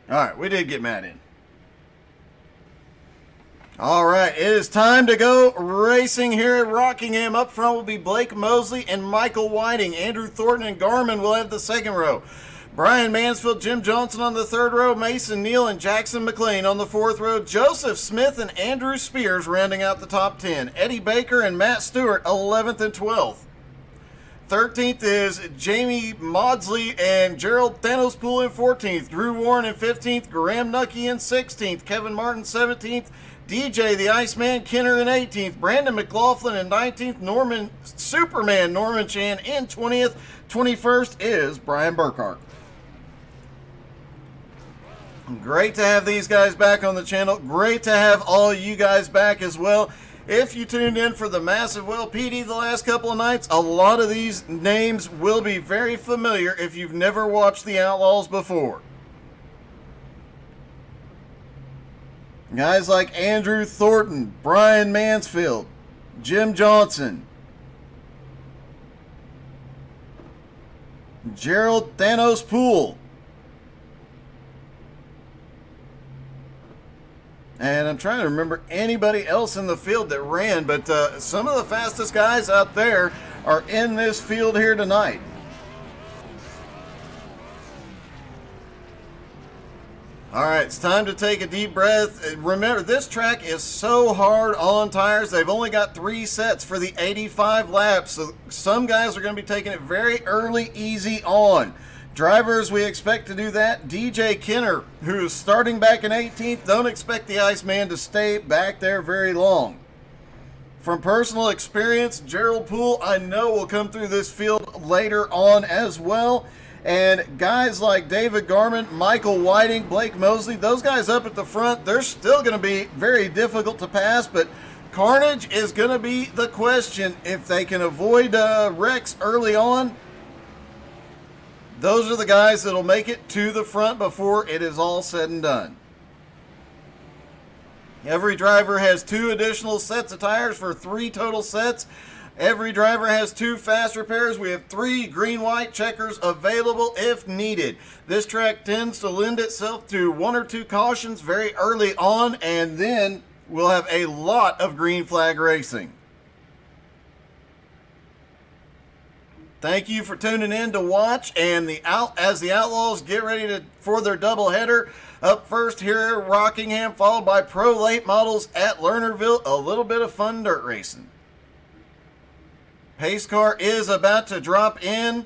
All right, we did get Matt in. All right, it is time to go racing here at Rockingham. Up front will be Blake Mosely and Michael Whiting. Andrew Thornton and Garmin will have the second row. Brian Mansfield, Jim Johnson on the third row. Mason Neal and Jackson McLean on the fourth row. Joseph Smith and Andrew Spears rounding out the top 10. Eddie Baker and Matt Stewart 11th and 12th. 13th is Jamie Mosely and Gerald Thanospool in 14th. Drew Warren in 15th. Graham Nucky in 16th. Kevin Martin 17th. DJ the Iceman Kenner in 18th. Brandon McLaughlin in 19th. Superman Norman Chan in 20th. 21st is Brian Burkhart. Great to have these guys back on the channel. Great to have all you guys back as well. If you tuned in for the Massive Well PD the last couple of nights, a lot of these names will be very familiar if you've never watched the Outlaws before. Guys like Andrew Thornton, Brian Mansfield, Jim Johnson, Gerald Thanospool, and I'm trying to remember anybody else in the field that ran, but some of the fastest guys out there are in this field here tonight. All right, it's time to take a deep breath. Remember, this track is so hard on tires. They've only got 3 sets for the 85 laps, so some guys are going to be taking it very early, easy on. Drivers, we expect to do that. DJ Kenner, who's starting back in 18th, don't expect the Iceman to stay back there very long. From personal experience, Gerald Poole, I know, will come through this field later on as well. And guys like David Garmin, Michael Whiting, Blake Mosely, those guys up at the front, they're still going to be very difficult to pass, but carnage is going to be the question. If they can avoid wrecks early on, those are the guys that'll make it to the front before it is all said and done. Every driver has 2 additional sets of tires for 3 total sets. Every driver has 2 fast repairs. We have 3 green-white checkers available if needed. This track tends to lend itself to 1 or 2 cautions very early on, and then we'll have a lot of green flag racing. Thank you for tuning in to watch, and as the Outlaws get ready for their doubleheader. Up first here at Rockingham, followed by Pro Late Models at Lernerville. A little bit of fun dirt racing. Pace car is about to drop in.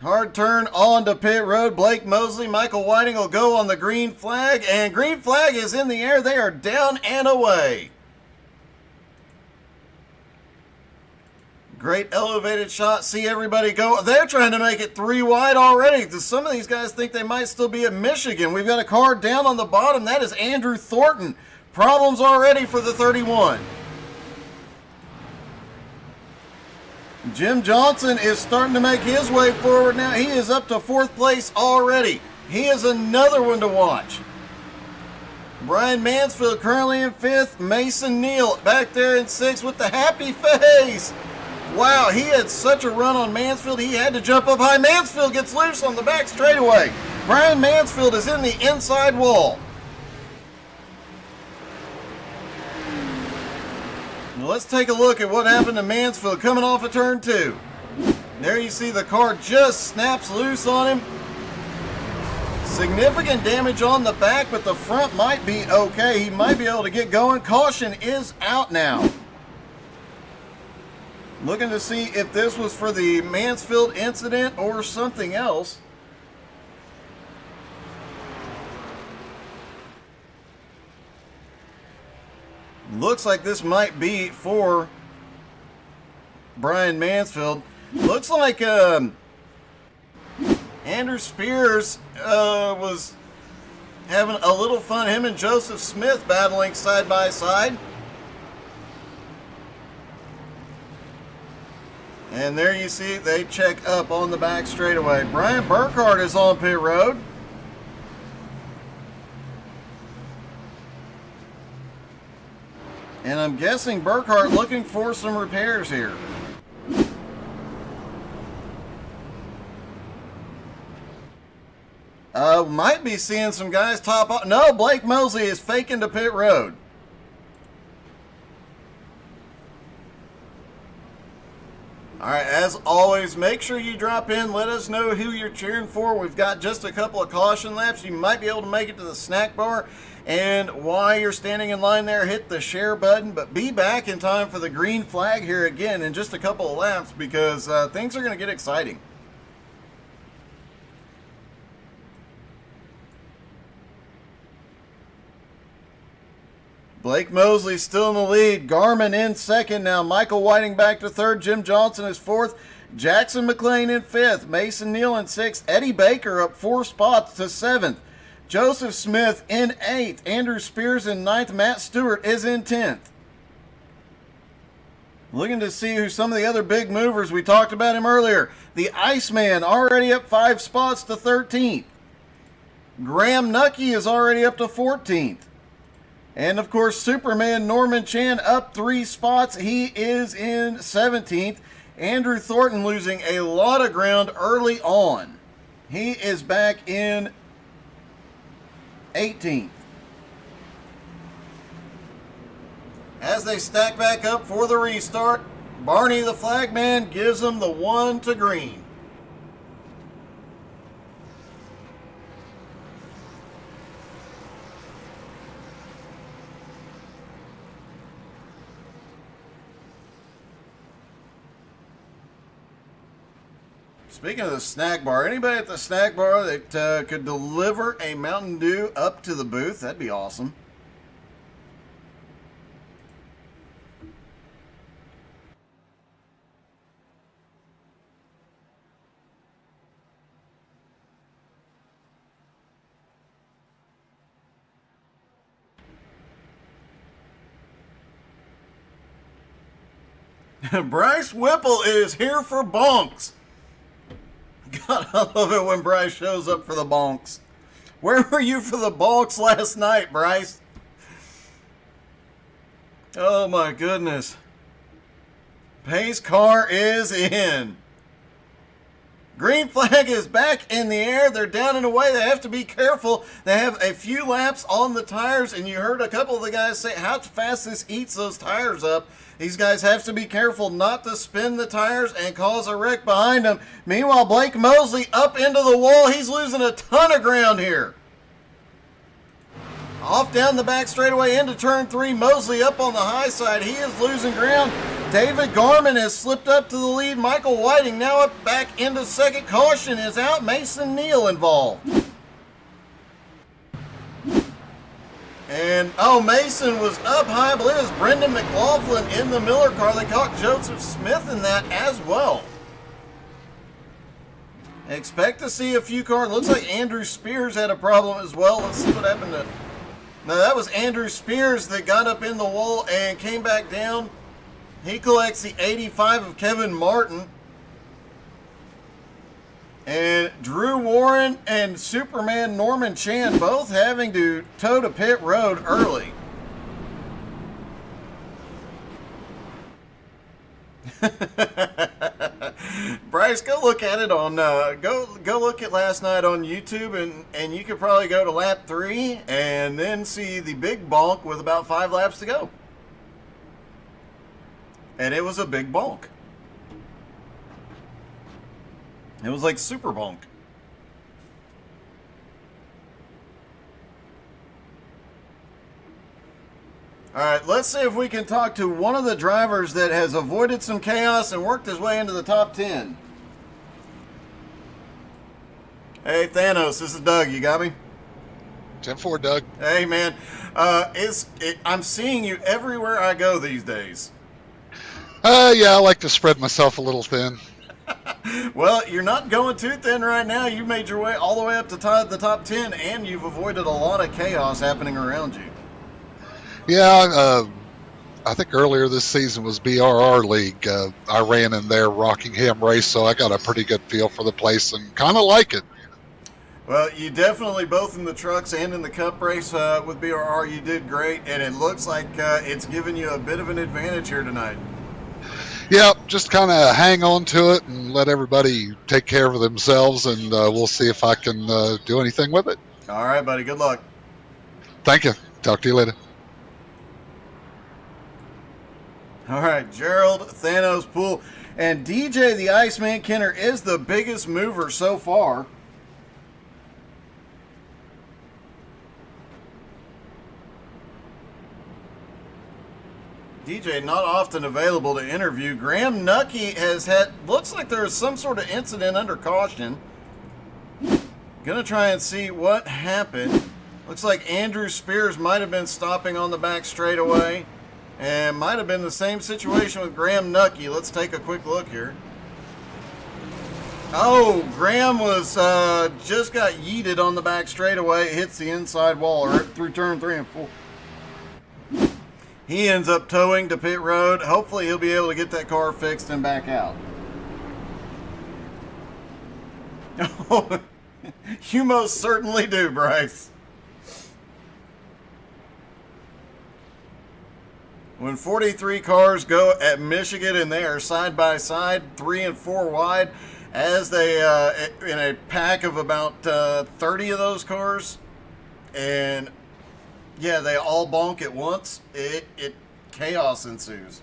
Hard turn onto pit road. Blake Mosely, Michael Whiting will go on the green flag, and green flag is in the air. They are down and away. Great elevated shot. See everybody go. They're trying to make it 3 wide already. Some of these guys think they might still be at Michigan. We've got a car down on the bottom. That is Andrew Thornton. Problems already for the 31. Jim Johnson is starting to make his way forward now. He is up to 4th place already. He is another one to watch. Brian Mansfield currently in 5th. Mason Neal back there in 6th with the happy face. Wow, he had such a run on Mansfield, he had to jump up high. Mansfield gets loose on the back straightaway. Brian Mansfield is in the inside wall. Now let's take a look at what happened to Mansfield coming off of turn 2. There you see the car just snaps loose on him. Significant damage on the back, but the front might be okay. He might be able to get going. Caution is out now. Looking to see if this was for the Mansfield incident or something else. Looks like this might be for Brian Mansfield. Looks like Andrew Spears was having a little fun. Him and Joseph Smith battling side by side. And there you see they check up on the back straightaway. Brian Burkhart is on pit road. And I'm guessing Burkhart looking for some repairs here. Might be seeing some guys top off. No, Blake Mosely is faking to pit road. All right, as always, make sure you drop in. Let us know who you're cheering for. We've got just a couple of caution laps. You might be able to make it to the snack bar. And while you're standing in line there, hit the share button. But be back in time for the green flag here again in just a couple of laps because things are going to get exciting. Blake Mosely still in the lead. Garmin in second now. Michael Whiting back to third. Jim Johnson is fourth. Jackson McLean in fifth. Mason Neal in sixth. Eddie Baker up 4 spots to seventh. Joseph Smith in eighth. Andrew Spears in ninth. Matt Stewart is in 10th. Looking to see who some of the other big movers. We talked about him earlier. The Iceman already up 5 spots to 13th. Graham Nucky is already up to 14th. And, of course, Superman Norman Chan up 3 spots. He is in 17th. Andrew Thornton losing a lot of ground early on. He is back in 18th. As they stack back up for the restart, Barney the flagman gives them the 1 to green. Speaking of the snack bar, anybody at the snack bar that could deliver a Mountain Dew up to the booth, that'd be awesome. Bryce Whipple is here for bonks. God, I love it when Bryce shows up for the bonks. Where were you for the bonks last night, Bryce? Oh my goodness. Pace car is in. Green flag is back in the air. They're down and away. They have to be careful. They have a few laps on the tires, and you heard a couple of the guys say how fast this eats those tires up. These guys have to be careful not to spin the tires and cause a wreck behind them. Meanwhile, Blake Mosely up into the wall. He's losing a ton of ground here. Off down the back straightaway into turn 3. Mosely up on the high side. He is losing ground. David Garmin has slipped up to the lead. Michael Whiting now up back into second. Caution is out. Mason Neal involved. And, Mason was up high. I believe it was Brendan McLaughlin in the Miller car. They caught Joseph Smith in that as well. Expect to see a few cars. Looks like Andrew Spears had a problem as well. Let's see what happened to... No, that was Andrew Spears that got up in the wall and came back down. He collects the 85 of Kevin Martin. And Drew Warren and Superman Norman Chan both having to toe to pit road early. Bryce, go look at it on go look at last night on YouTube, and you could probably go to lap 3 and then see the big bonk with about 5 laps to go. And it was a big bonk. It was like super bonk. All right, let's see if we can talk to one of the drivers that has avoided some chaos and worked his way into the top 10. Hey, Thanos, this is Doug. You got me? 10-4, Doug. Hey, man. I'm seeing you everywhere I go these days. Yeah, I like to spread myself a little thin. Well, you're not going too thin right now. You made your way all the way up to the top 10, and you've avoided a lot of chaos happening around you. Yeah, I think earlier this season was BRR League. I ran in their Rockingham race, so I got a pretty good feel for the place and kind of like it. Well, you definitely, both in the trucks and in the cup race with BRR, you did great, and it looks like it's given you a bit of an advantage here tonight. Yeah, just kind of hang on to it and let everybody take care of themselves, and we'll see if I can do anything with it. All right, buddy. Good luck. Thank you. Talk to you later. All right, Gerald, Thanos, Pool, and DJ the Iceman Kenner is the biggest mover so far. DJ not often available to interview. Graham Nucky has had, looks like there is some sort of incident under caution. Gonna try and see what happened. Looks like Andrew Spears might have been stopping on the back straightaway. And might have been the same situation with Graham Nucky. Let's take a quick look here. Oh, Graham was just got yeeted on the back straightaway. Hits the inside wall or through turn 3 and 4. He ends up towing to pit road. Hopefully he'll be able to get that car fixed and back out. You most certainly do, Bryce. When 43 cars go at Michigan and they are side by side, 3 and 4 wide, as they in a pack of about 30 of those cars, and yeah, they all bonk at once, it chaos ensues.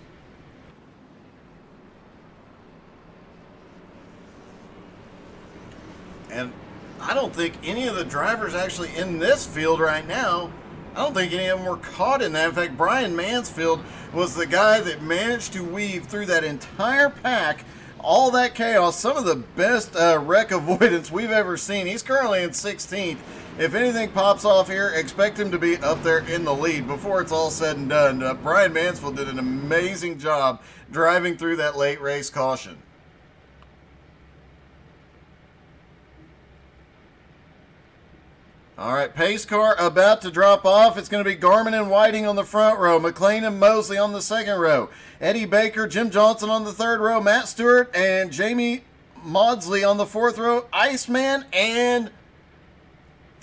And I don't think any of the drivers actually in this field right now, I don't think any of them were caught in that. In fact, Brian Mansfield was the guy that managed to weave through that entire pack, all that chaos, some of the best wreck avoidance we've ever seen. He's currently in 16th. If anything pops off here, expect him to be up there in the lead before it's all said and done. Brian Mansfield did an amazing job driving through that late race caution. All right, pace car about to drop off. It's going to be Garmin and Whiting on the front row, McLean and Mosely on the second row, Eddie Baker, Jim Johnson on the third row, Matt Stewart and Jamie Maudsley on the fourth row, Iceman and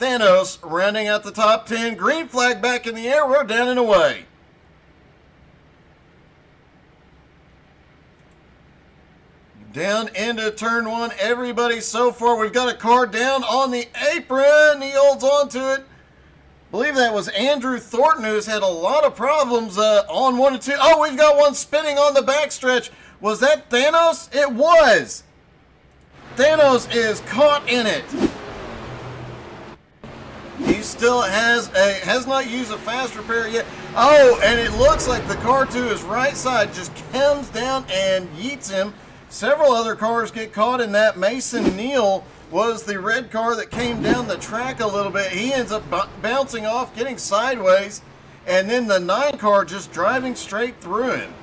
Thanos rounding out the top 10. Green flag back in the air. We're down and away. Down into turn 1. Everybody so far. We've got a car down on the apron. He holds on to it. I believe that was Andrew Thornton, who's had a lot of problems on 1 and 2. Oh, we've got one spinning on the backstretch. Was that Thanos? It was. Thanos is caught in it. He still has not used a fast repair yet. Oh, and it looks like the car to his right side just comes down and yeets him. Several other cars get caught in that. Mason Neal was the red car that came down the track a little bit. He ends up bouncing off, getting sideways, and then the 9 car just driving straight through him.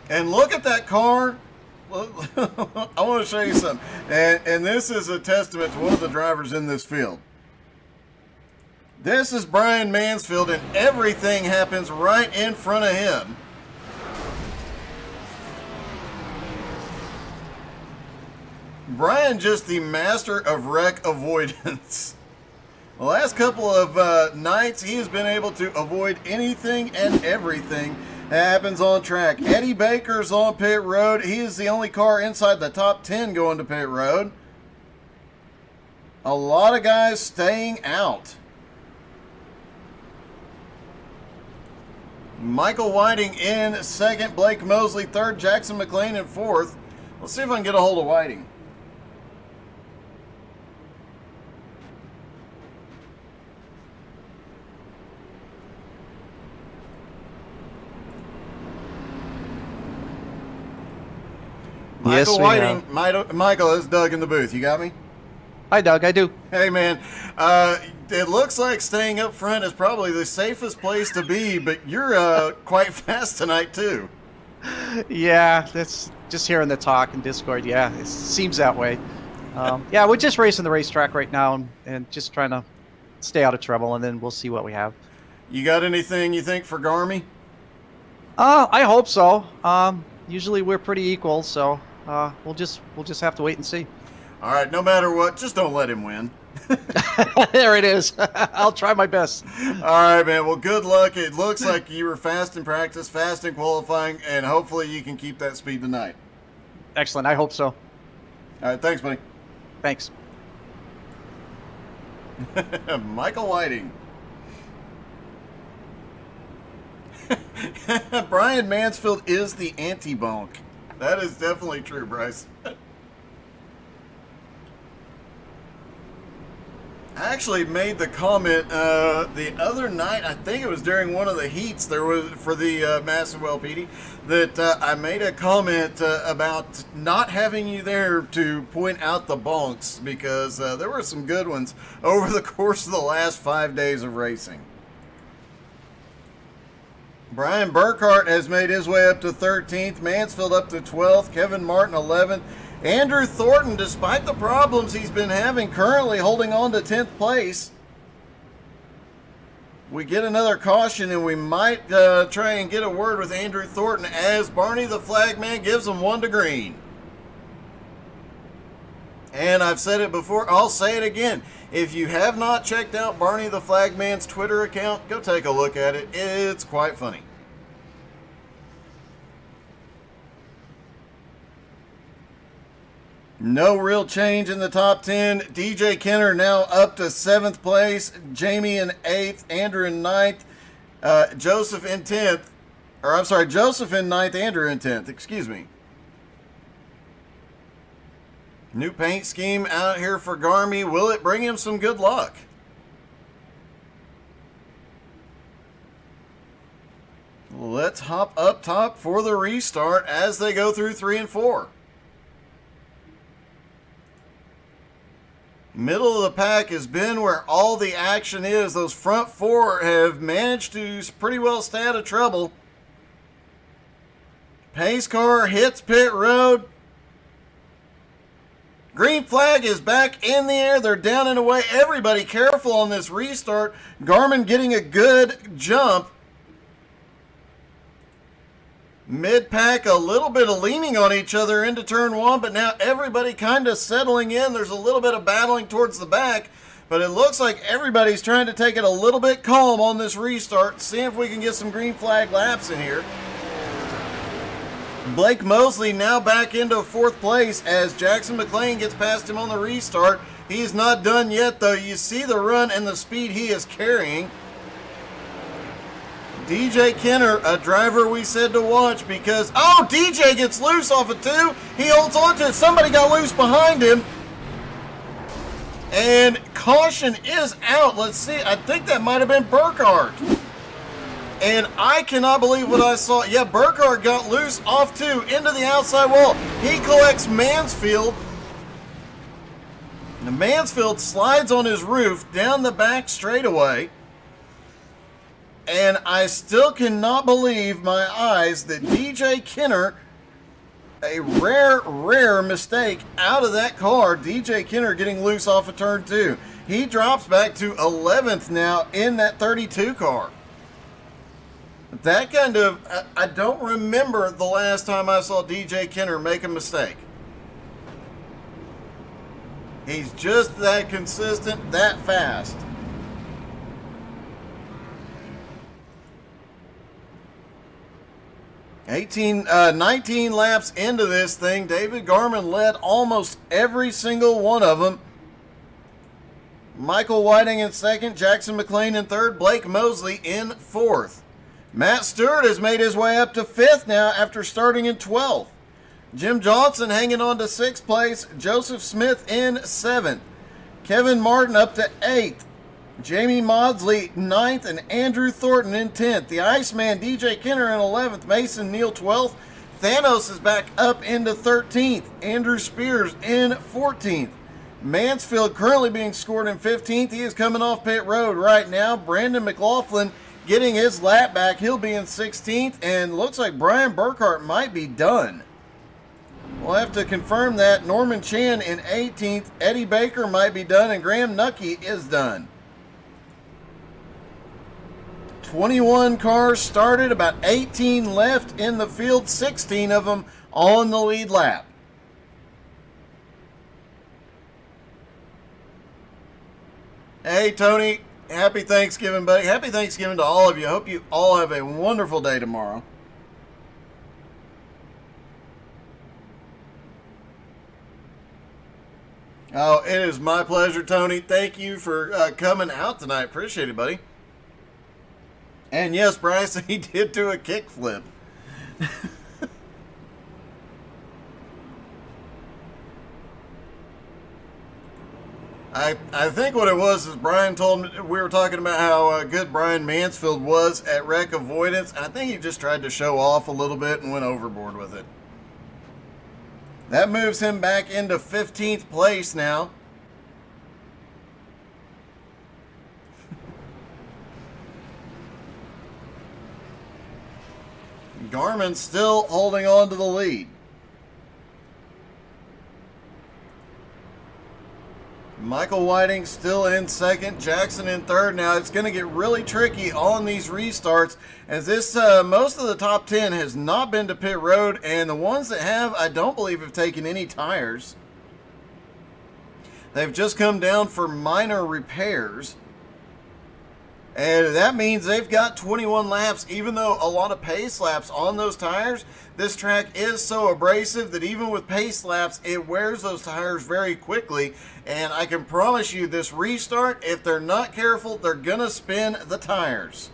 And look at that car. I want to show you something. And this is a testament to one of the drivers in this field. This is Brian Mansfield, and everything happens right in front of him. Brian, just the master of wreck avoidance. The last couple of nights, he has been able to avoid anything and everything that happens on track. Eddie Baker's on pit road. He is the only car inside the top 10 going to pit road. A lot of guys staying out. Michael Whiting in second, Blake Mosely third, Jackson McLean in fourth. Let's see if I can get a hold of Whiting. Michael Whiting, Michael, it's Doug in the booth. You got me? Hi, Doug. I do. Hey, man. It looks like staying up front is probably the safest place to be, but you're quite fast tonight, too. Yeah, that's just hearing the talk in Discord. Yeah, it seems that way. Yeah, we're just racing the racetrack right now and just trying to stay out of trouble, and then we'll see what we have. You got anything you think for Garmy? I hope so. Usually we're pretty equal, so we'll just have to wait and see. All right, no matter what, just don't let him win. There it is. I'll try my best. All right, man. Well, good luck. It looks like you were fast in practice, fast in qualifying, and hopefully you can keep that speed tonight. Excellent. I hope so. All right, thanks, buddy. Thanks. Michael Whiting. Brian Mansfield is the anti-bonk. That is definitely true, Bryce. I actually made the comment the other night, I think it was during one of the heats there was for the Massive LPD, that I made a comment about not having you there to point out the bonks, because there were some good ones over the course of the last 5 days of racing. Brian Burkhart has made his way up to 13th, Mansfield up to 12th, Kevin Martin 11th. Andrew Thornton, despite the problems he's been having, currently holding on to 10th place. We get another caution, and we might try and get a word with Andrew Thornton as Barney the Flagman gives him 1 to green. And I've said it before, I'll say it again. If you have not checked out Barney the Flagman's Twitter account, go take a look at it. It's quite funny. No real change in the top 10. DJ Kenner now up to 7th place. Jamie in 8th. Andrew in 9th. Joseph in 10th. Or I'm sorry, Joseph in 9th. Andrew in 10th. Excuse me. New paint scheme out here for Garmy. Will it bring him some good luck? Let's hop up top for the restart as they go through 3 and 4. Middle of the pack has been where all the action is. Those front 4 have managed to pretty well stay out of trouble. Pace car hits pit road. Green flag is back in the air. They're down and away. Everybody careful on this restart. Garmin getting a good jump. Mid-pack, a little bit of leaning on each other into turn 1, but now everybody kind of settling in. There's a little bit of battling towards the back, but it looks like everybody's trying to take it a little bit calm on this restart. See if we can get some green flag laps in here. Blake Mosely now back into 4th place as Jackson McLean gets past him on the restart. He's not done yet, though. You see the run and the speed he is carrying. DJ Kenner, a driver we said to watch because, oh, DJ gets loose off of 2. He holds on to it. Somebody got loose behind him. And caution is out. Let's see. I think that might have been Burkhart. And I cannot believe what I saw. Yeah, Burkhart got loose off 2 into the outside wall. He collects Mansfield. And Mansfield slides on his roof down the back straightaway. And I still cannot believe my eyes that DJ Kenner, a rare mistake out of that car. DJ Kenner getting loose off of turn 2. He drops back to 11th now in that 32 car. That kind of, I don't remember the last time I saw DJ Kenner make a mistake. He's just that consistent, that fast. 19 laps into this thing, David Garmin led almost every single one of them. Michael Whiting in 2nd, Jackson McLean in 3rd, Blake Mosely in 4th. Matt Stewart has made his way up to 5th now after starting in 12th. Jim Johnson hanging on to 6th place, Joseph Smith in 7th. Kevin Martin up to 8th. Jamie Maudsley 9th and Andrew Thornton in 10th. The Iceman DJ Kenner in 11th. Mason Neal 12th. Thanos is back up into 13th. Andrew Spears in 14th. Mansfield currently being scored in 15th. He is coming off pit road right now. Brandon McLaughlin getting his lap back. He'll be in 16th. And looks like Brian Burkhart might be done. We'll have to confirm that. Norman Chan in 18th. Eddie Baker might be done. And Graham Nucky is done. 21 cars started, about 18 left in the field, 16 of them on the lead lap. Hey, Tony. Happy Thanksgiving, buddy. Happy Thanksgiving to all of you. Hope you all have a wonderful day tomorrow. Oh, it is my pleasure, Tony. Thank you for coming out tonight. Appreciate it, buddy. And yes, Bryce, he did do a kickflip. I think what it was is Brian told me, we were talking about how good Brian Mansfield was at wreck avoidance. And I think he just tried to show off a little bit and went overboard with it. That moves him back into 15th place now. Garmin still holding on to the lead. Michael Whiting still in second, Jackson in third. Now it's going to get really tricky on these restarts, as this most of the top 10 has not been to pit road, and the ones that have, I don't believe have taken any tires. They've just come down for minor repairs, and that means they've got 21 laps. Even though a lot of pace laps on those tires, this track is so abrasive that even with pace laps, it wears those tires very quickly. And I can promise you this restart, if they're not careful, they're going to spin the tires.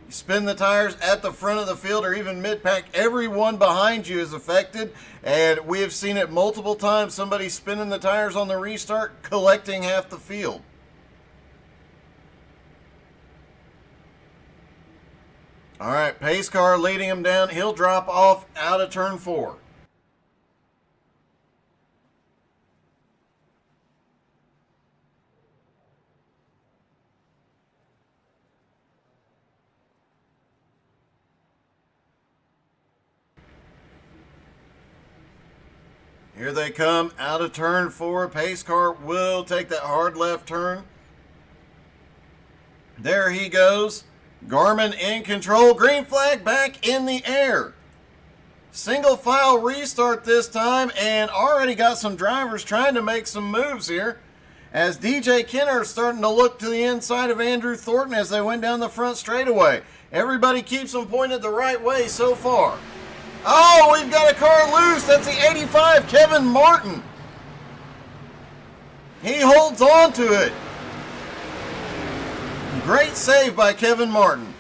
You spin the tires at the front of the field or even mid-pack, everyone behind you is affected. And we have seen it multiple times, somebody spinning the tires on the restart, collecting half the field. All right, pace car leading him down. He'll drop off out of turn 4. Here they come out of turn 4. Pace car will take that hard left turn. There he goes. Garmin in control. Green flag back in the air. Single file restart this time, and already got some drivers trying to make some moves here, as DJ Kenner is starting to look to the inside of Andrew Thornton as they went down the front straightaway. Everybody keeps them pointed the right way so far. Oh, we've got a car loose. That's the 85, Kevin Martin. He holds on to it. Great save by Kevin Martin.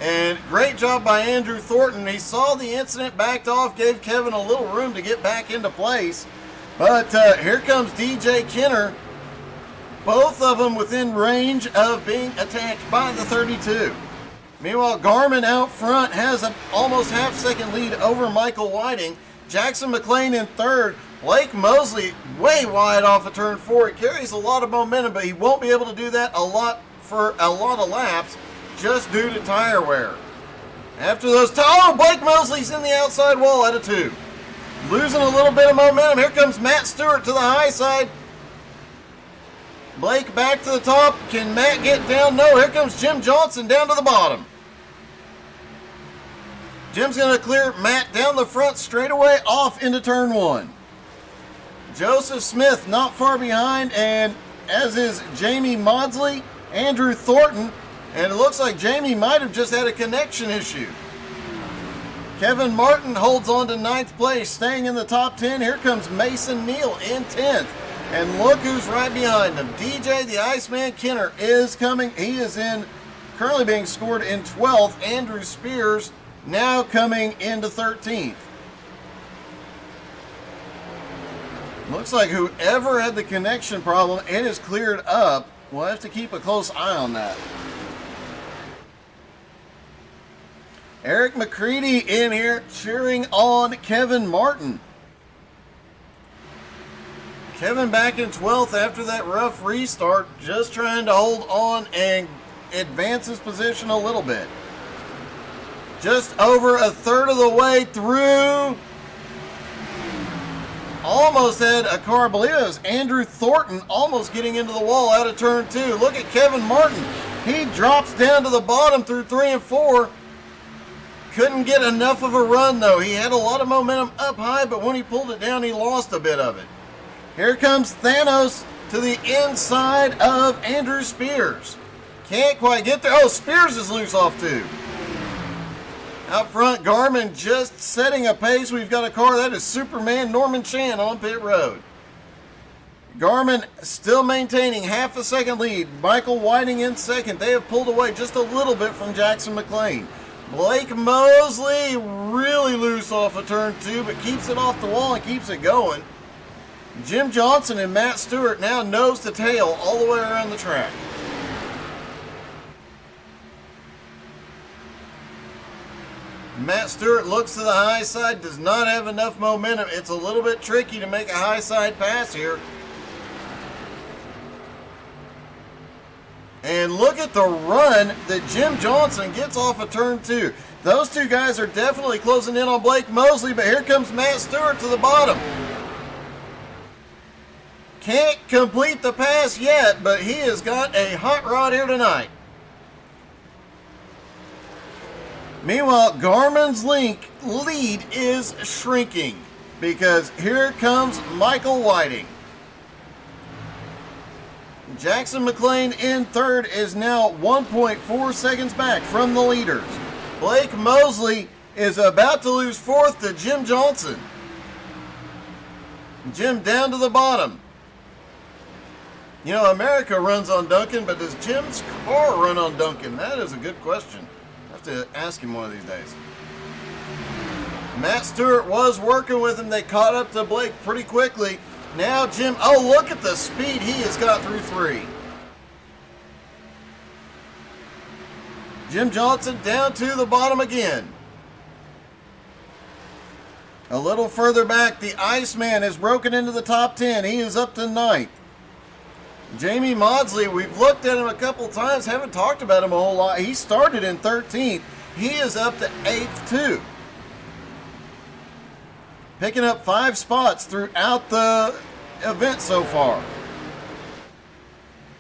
And great job by Andrew Thornton. He saw the incident, backed off, gave Kevin a little room to get back into place. But here comes DJ Kenner. Both of them within range of being attacked by the 32. Meanwhile, Garmin out front has an almost half-second lead over Michael Whiting. Jackson McLean in third. Blake Mosely way wide off of turn 4. It carries a lot of momentum, but he won't be able to do that for a lot of laps just due to tire wear. After those, Blake Mosley's in the outside wall at a 2. Losing a little bit of momentum. Here comes Matt Stewart to the high side. Blake back to the top. Can Matt get down? No, here comes Jim Johnson down to the bottom. Jim's going to clear Matt down the front straightaway off into turn 1. Joseph Smith not far behind, and as is Jamie Maudsley, Andrew Thornton, and it looks like Jamie might have just had a connection issue. Kevin Martin holds on to 9th place, staying in the top 10. Here comes Mason Neal in 10th. And look who's right behind him. DJ the Iceman Kenner is coming. He is currently being scored in 12th. Andrew Spears now coming into 13th. Looks like whoever had the connection problem, it is cleared up. We'll have to keep a close eye on that. Eric McCready in here cheering on Kevin Martin. Kevin back in 12th after that rough restart, just trying to hold on and advance his position a little bit. Just over a third of the way through. Almost had a car, I believe it was Andrew Thornton, almost getting into the wall out of turn 2. Look at Kevin Martin. He drops down to the bottom through 3 and 4. Couldn't get enough of a run, though. He had a lot of momentum up high, but when he pulled it down, he lost a bit of it. Here comes Thanos. to the inside of Andrew Spears. Can't quite get there. Oh, Spears is loose off too. Out front, Garmin just setting a pace. We've got a car. That is Superman Norman Chan on pit road. Garmin still maintaining half a second lead. Michael Whiting in second. They have pulled away just a little bit from Jackson McLean. Blake Mosely really loose off of turn 2, but keeps it off the wall and keeps it going. Jim Johnson and Matt Stewart now nose to tail all the way around the track. Matt Stewart looks to the high side, does not have enough momentum. It's a little bit tricky to make a high side pass here. And look at the run that Jim Johnson gets off of turn 2. Those two guys are definitely closing in on Blake Mosely, but here comes Matt Stewart to the bottom. Can't complete the pass yet, but he has got a hot rod here tonight. Meanwhile, Garmin's lead is shrinking because here comes Michael Whiting. Jackson McLean in third is now 1.4 seconds back from the leaders. Blake Mosely is about to lose fourth to Jim Johnson. Jim down to the bottom. You know, America runs on Duncan, but does Jim's car run on Duncan? That is a good question. I have to ask him one of these days. Matt Stewart was working with him. They caught up to Blake pretty quickly. Now Jim, oh, look at the speed he has got through 3. Jim Johnson down to the bottom again. A little further back, the Iceman has broken into the top 10. He is up to 9th. Jamie Mosely, we've looked at him a couple times, haven't talked about him a whole lot. He started in 13th. He is up to 8th too. Picking up 5 spots throughout the event so far.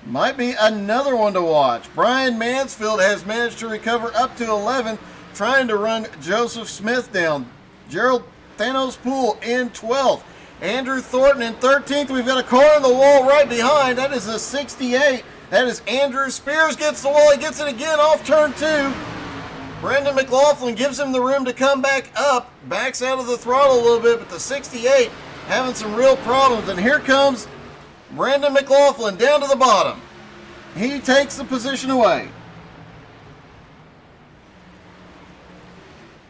Might be another one to watch. Brian Mansfield has managed to recover up to 11th, trying to run Joseph Smith down. Gerald Thanos Poole in 12th. Andrew Thornton in 13th. We've got a car on the wall right behind. That is a 68. That is Andrew Spears. Gets the wall. He gets it again off turn 2. Brendan McLaughlin gives him the room to come back up. Backs out of the throttle a little bit, but the 68 having some real problems. And here comes Brendan McLaughlin down to the bottom. He takes the position away.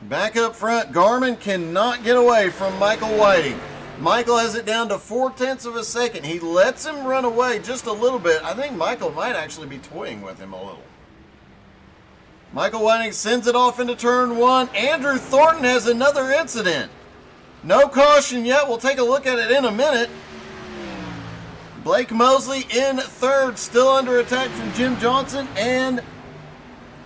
Back up front, Garmin cannot get away from Michael Whiting. Michael has it down to 0.4 of a second. He lets him run away just a little bit. I think Michael might actually be toying with him a little. Michael Whiting sends it off into turn 1. Andrew Thornton has another incident. No caution yet. We'll take a look at it in a minute. Blake Mosely in third, still under attack from Jim Johnson and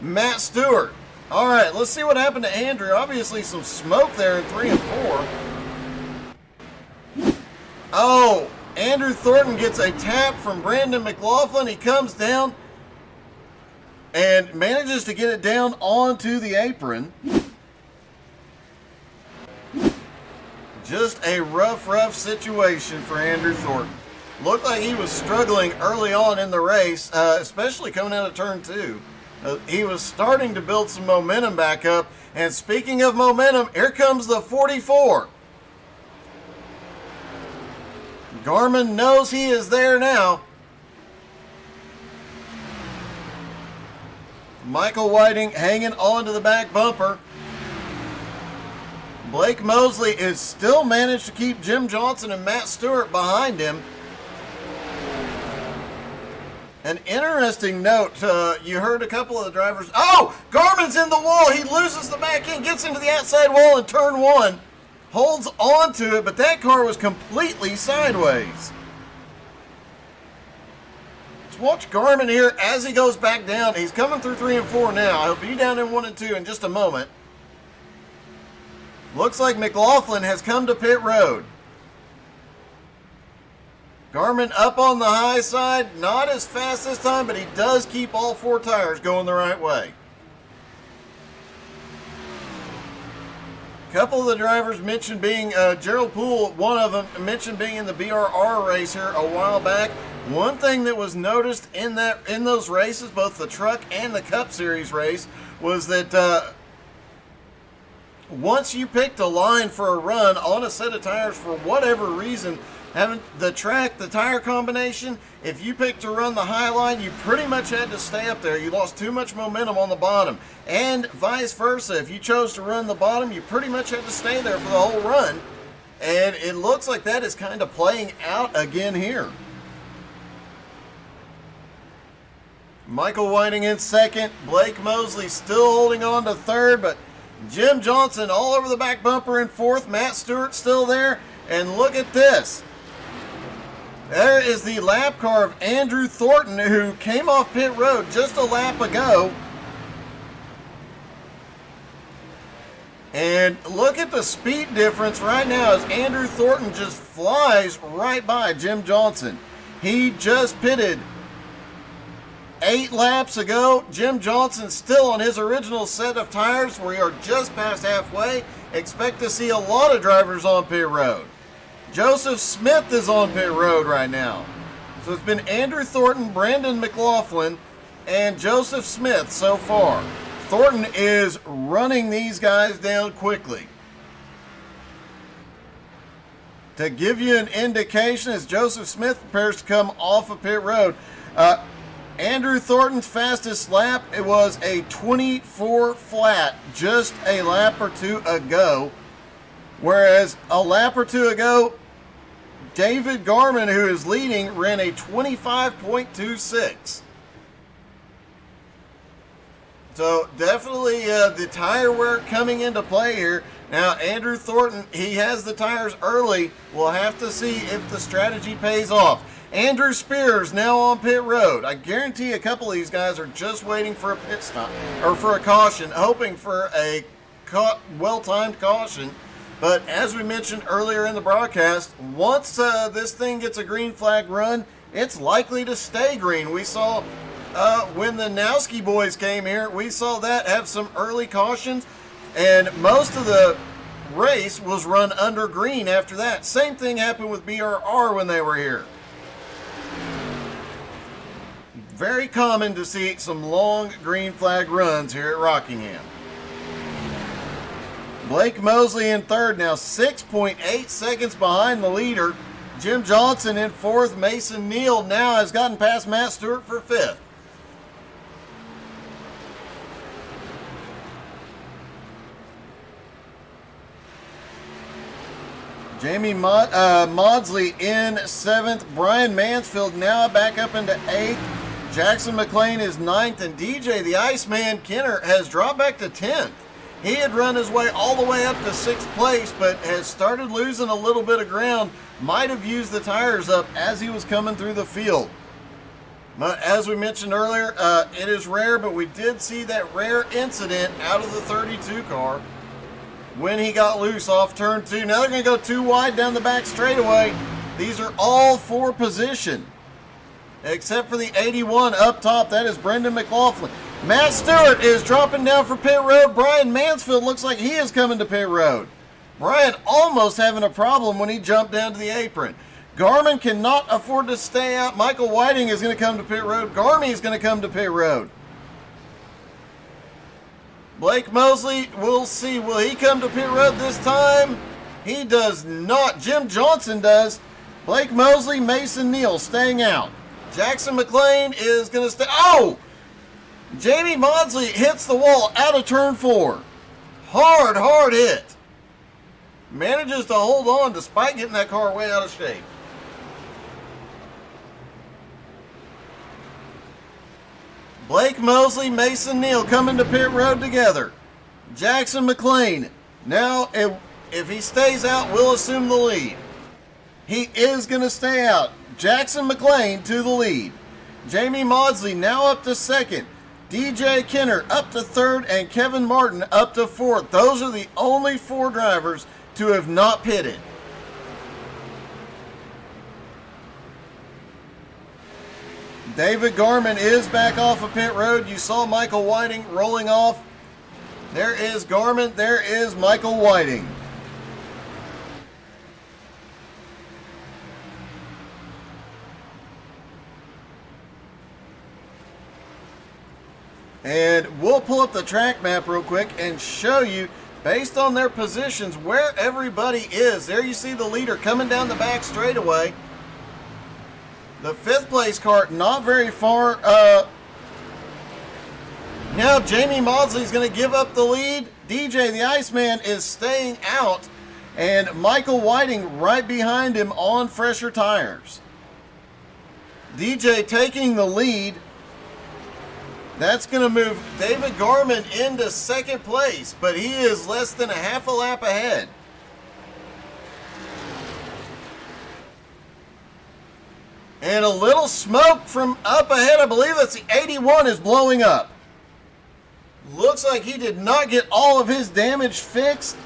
Matt Stewart. All right, let's see what happened to Andrew. Obviously some smoke there in 3 and 4. Oh, Andrew Thornton gets a tap from Brandon McLaughlin. He comes down and manages to get it down onto the apron. Just a rough situation for Andrew Thornton. Looked like he was struggling early on in the race, especially coming out of turn 2. He was starting to build some momentum back up. And speaking of momentum, here comes the 44. Garmin knows he is there now. Michael Whiting hanging on to the back bumper. Blake Mosely is still managed to keep Jim Johnson and Matt Stewart behind him. An interesting note, you heard a couple of the drivers. Oh, Garmin's in the wall. He loses the back end, gets into the outside wall in turn 1. Holds on to it, but that car was completely sideways. Let's watch Garmin here as he goes back down. He's coming through 3 and 4 now. He'll be down in 1 and 2 in just a moment. Looks like McLaughlin has come to pit road. Garmin up on the high side. Not as fast this time, but he does keep all 4 tires going the right way. couple of the drivers mentioned being, Gerald Poole, one of them, mentioned being in the BRR race here a while back. One thing that was noticed in those races, both the truck and the Cup Series race, was that once you picked a line for a run on a set of tires for whatever reason, having the tire combination, if you picked to run the high line, you pretty much had to stay up there. You lost too much momentum on the bottom. And vice versa. If you chose to run the bottom, you pretty much had to stay there for the whole run. And it looks like that is kind of playing out again here. Michael Whiting in second. Blake Mosely still holding on to third, but Jim Johnson all over the back bumper in fourth. Matt Stewart still there. And look at this. There is the lap car of Andrew Thornton, who came off pit road just a lap ago. And look at the speed difference right now as Andrew Thornton just flies right by Jim Johnson. He just pitted 8 laps ago. Jim Johnson still on his original set of tires. We are just past halfway. Expect to see a lot of drivers on pit road. Joseph Smith is on pit road right now. So it's been Andrew Thornton, Brandon McLaughlin, and Joseph Smith so far. Thornton is running these guys down quickly. To give you an indication, as Joseph Smith prepares to come off of pit road, Andrew Thornton's fastest lap, it was a 24 flat just a lap or two ago. Whereas a lap or two ago, David Garman, who is leading, ran a 25.26. So definitely the tire wear coming into play here. Now Andrew Thornton, he has the tires early. We'll have to see if the strategy pays off. Andrew Spears now on pit road. I guarantee a couple of these guys are just waiting for a pit stop or for a caution, hoping for a well-timed caution. But as we mentioned earlier in the broadcast, once this thing gets a green flag run, it's likely to stay green. We saw when the Nowski boys came here, we saw that have some early cautions, and most of the race was run under green after that. Same thing happened with BRR when they were here. Very common to see some long green flag runs here at Rockingham. Blake Mosely in third, now 6.8 seconds behind the leader. Jim Johnson in fourth. Mason Neal now has gotten past Matt Stewart for fifth. Jamie Maudsley in seventh. Brian Mansfield now back up into eighth. Jackson McLean is ninth, and DJ the Iceman Kenner has dropped back to 10th. He had run his way all the way up to 6th place, but has started losing a little bit of ground. Might have used the tires up as he was coming through the field. But as we mentioned earlier, it is rare, but we did see that rare incident out of the 32 car when he got loose off turn 2. Now they're going to go too wide down the back straightaway. These are all for position, except for the 81 up top. That is Brendan McLaughlin. Matt Stewart is dropping down for pit road. Brian Mansfield looks like he is coming to pit road. Brian almost having a problem when he jumped down to the apron. Garmin cannot afford to stay out. Michael Whiting is going to come to pit road. Garmy is going to come to pit road. Blake Mosely, we'll see. Will he come to pit road this time? He does not. Jim Johnson does. Blake Mosely, Mason Neal staying out. Jackson McLean is going to stay. Oh! Jamie Maudsley hits the wall out of turn 4. Hard hit. Manages to hold on despite getting that car way out of shape. Blake Mosely, Mason Neal coming to pit road together. Jackson McLean, now if he stays out, we'll assume the lead. He is going to stay out. Jackson McLean to the lead. Jamie Maudsley now up to second. DJ Kenner up to third, and Kevin Martin up to fourth. Those are the only 4 drivers to have not pitted. David Garman is back off of pit road. You saw Michael Whiting rolling off. There is Garmin. There is Michael Whiting. And we'll pull up the track map real quick and show you, based on their positions, where everybody is. There you see the leader coming down the back straightaway. The 5th place car not very far. Now Jamie Mosely is going to give up the lead. DJ the Iceman is staying out. And Michael Whiting right behind him on fresher tires. DJ taking the lead. That's going to move David Garmin into 2nd place, but he is less than a half a lap ahead. And a little smoke from up ahead. I believe that's the 81 is blowing up. Looks like he did not get all of his damage fixed.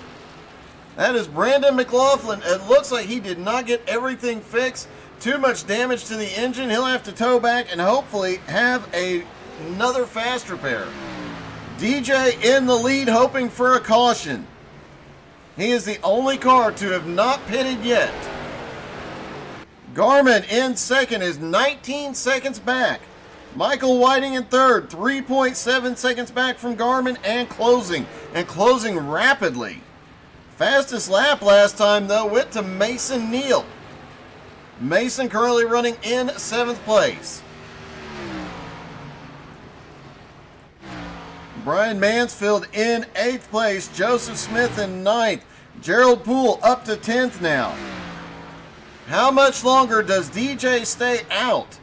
That is Brandon McLaughlin. It looks like he did not get everything fixed. Too much damage to the engine. He'll have to tow back and hopefully have another fast repair. DJ in the lead, hoping for a caution. He is the only car to have not pitted yet. Garmin in 2nd is 19 seconds back. Michael Whiting in 3rd, 3.7 seconds back from Garmin, and closing rapidly. Fastest lap last time, though, went to Mason Neal. Mason currently running in 7th place. Brian Mansfield in 8th place. Joseph Smith in 9th. Gerald Poole up to 10th now. How much longer does DJ stay out?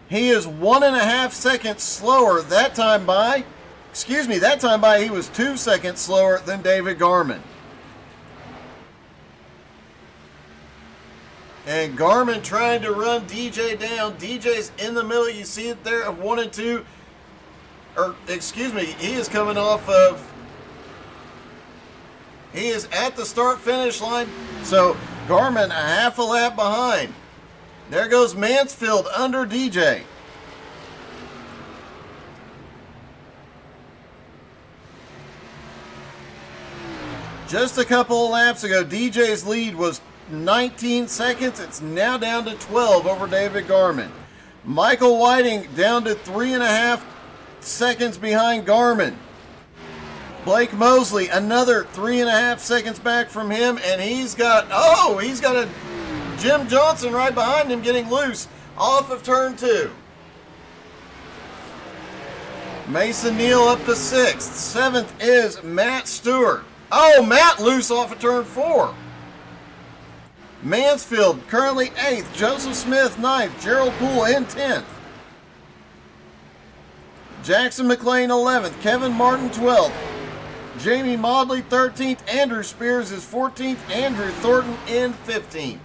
He is 1.5 seconds slower that time by. That time by he was 2 seconds slower than David Garmin. And Garmin trying to run DJ down. DJ's in the middle. You see it there of 1 and 2. He is coming off of. He is at the start-finish line. So Garmin a half a lap behind. There goes Mansfield under DJ. Just a couple of laps ago, DJ's lead was 19 seconds. It's now down to 12 over David Garmin. Michael Whiting down to 3.5 seconds behind Garmin. Blake Mosely another 3.5 seconds back from him, and he's got a Jim Johnson right behind him getting loose off of turn 2. Mason Neal up to 6th. 7th is Matt Stewart. Oh, Matt loose off of turn 4. Mansfield currently 8th. Joseph Smith 9th. Gerald Poole in 10th. Jackson McLean 11th. Kevin Martin 12th. Jamie Modley 13th. Andrew Spears is 14th. Andrew Thornton in 15th.